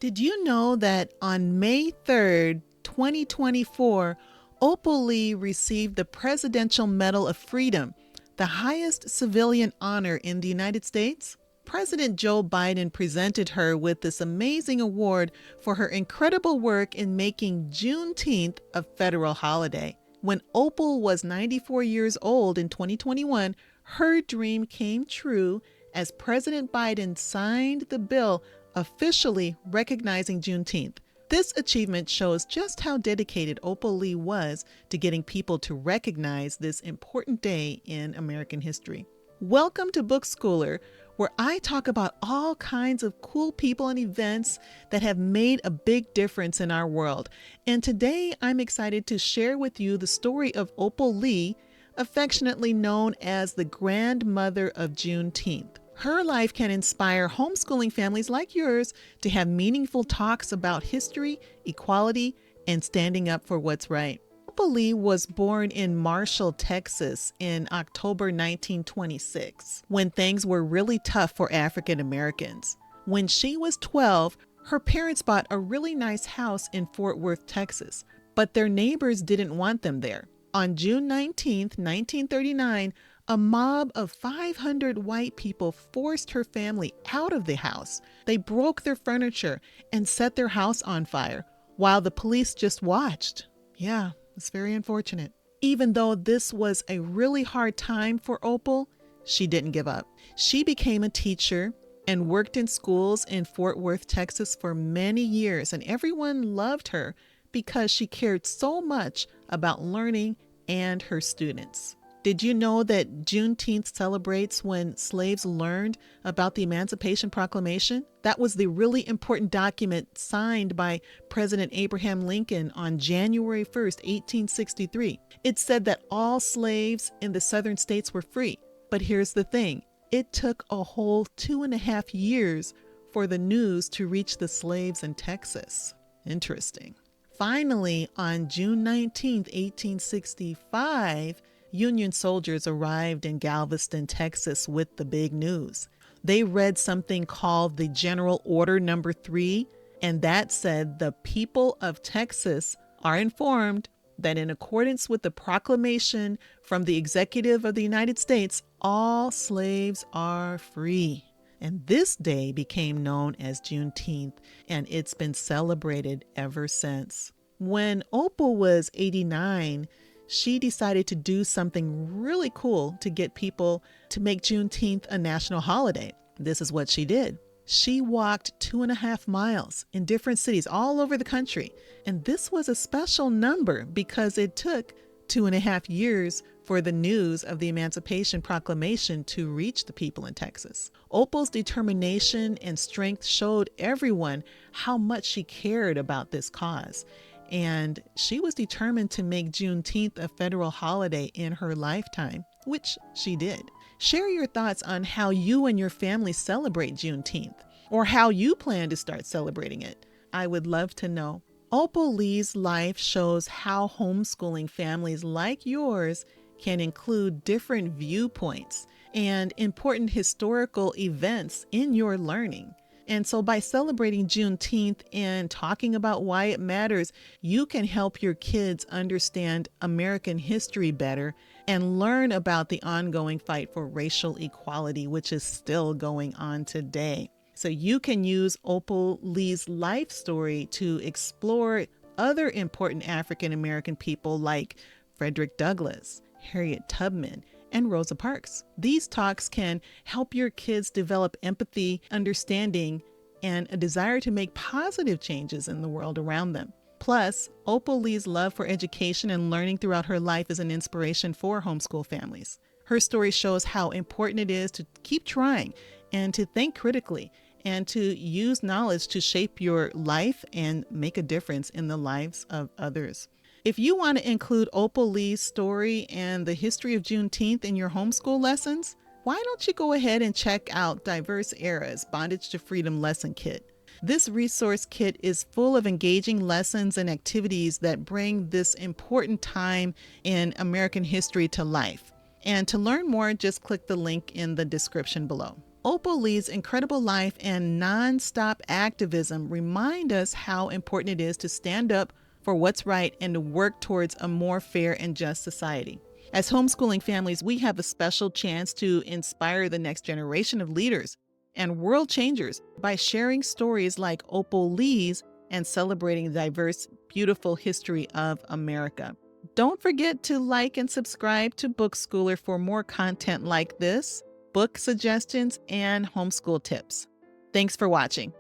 Did you know that on May 3rd, 2024, Opal Lee received the Presidential Medal of Freedom, the highest civilian honor in the United States? President Joe Biden presented her with this amazing award for her incredible work in making Juneteenth a federal holiday. When Opal was 94 years old in 2021, her dream came true as President Biden signed the bill officially recognizing Juneteenth. This achievement shows just how dedicated Opal Lee was to getting people to recognize this important day in American history. Welcome to Bookschooler, where I talk about all kinds of cool people and events that have made a big difference in our world. And today I'm excited to share with you the story of Opal Lee, affectionately known as the grandmother of Juneteenth. Her life can inspire homeschooling families like yours to have meaningful talks about history, equality, and standing up for what's right. Opal Lee was born in Marshall, Texas in October 1926, when things were really tough for African Americans. When she was 12, her parents bought a really nice house in Fort Worth, Texas, but their neighbors didn't want them there. On June 19, 1939, a mob of 500 white people forced her family out of the house. They broke their furniture and set their house on fire while the police just watched. Yeah, it's very unfortunate. Even though this was a really hard time for Opal, she didn't give up. She became a teacher and worked in schools in Fort Worth, Texas for many years, and everyone loved her because she cared so much about learning and her students. Did you know that Juneteenth celebrates when slaves learned about the Emancipation Proclamation? That was the really important document signed by President Abraham Lincoln on January 1st, 1863. It said that all slaves in the southern states were free. But here's the thing. It took a whole 2.5 years for the news to reach the slaves in Texas. Interesting. Finally, on June 19th, 1865, Union soldiers arrived in Galveston, Texas with the big news. They read something called the General Order Number 3, and that said the people of Texas are informed that in accordance with the proclamation from the Executive of the United States, all slaves are free. And this day became known as Juneteenth, and it's been celebrated ever since. When Opal was 89, she decided to do something really cool to get people to make Juneteenth a national holiday. This is what she did. She walked 2.5 miles in different cities all over the country. And this was a special number because it took 2.5 years for the news of the Emancipation Proclamation to reach the people in Texas. Opal's determination and strength showed everyone how much she cared about this cause. And she was determined to make Juneteenth a federal holiday in her lifetime, which she did. Share your thoughts on how you and your family celebrate Juneteenth, or how you plan to start celebrating it. I would love to know. Opal Lee's life shows how homeschooling families like yours can include different viewpoints and important historical events in your learning. And so by celebrating Juneteenth and talking about why it matters, you can help your kids understand American history better and learn about the ongoing fight for racial equality, which is still going on today. So you can use Opal Lee's life story to explore other important African American people like Frederick Douglass, Harriet Tubman, and Rosa Parks. These talks can help your kids develop empathy, understanding, and a desire to make positive changes in the world around them. Plus, Opal Lee's love for education and learning throughout her life is an inspiration for homeschool families. Her story shows how important it is to keep trying and to think critically and to use knowledge to shape your life and make a difference in the lives of others. If you want to include Opal Lee's story and the history of Juneteenth in your homeschool lessons, why don't you go ahead and check out Diverse Eras Bondage to Freedom Lesson Kit. This resource kit is full of engaging lessons and activities that bring this important time in American history to life. And to learn more, just click the link in the description below. Opal Lee's incredible life and nonstop activism remind us how important it is to stand up for what's right and to work towards a more fair and just society. As homeschooling families, we have a special chance to inspire the next generation of leaders and world changers by sharing stories like Opal Lee's and celebrating the diverse, beautiful history of America. Don't forget to like and subscribe to Bookschooler for more content like this, book suggestions, and homeschool tips. Thanks for watching.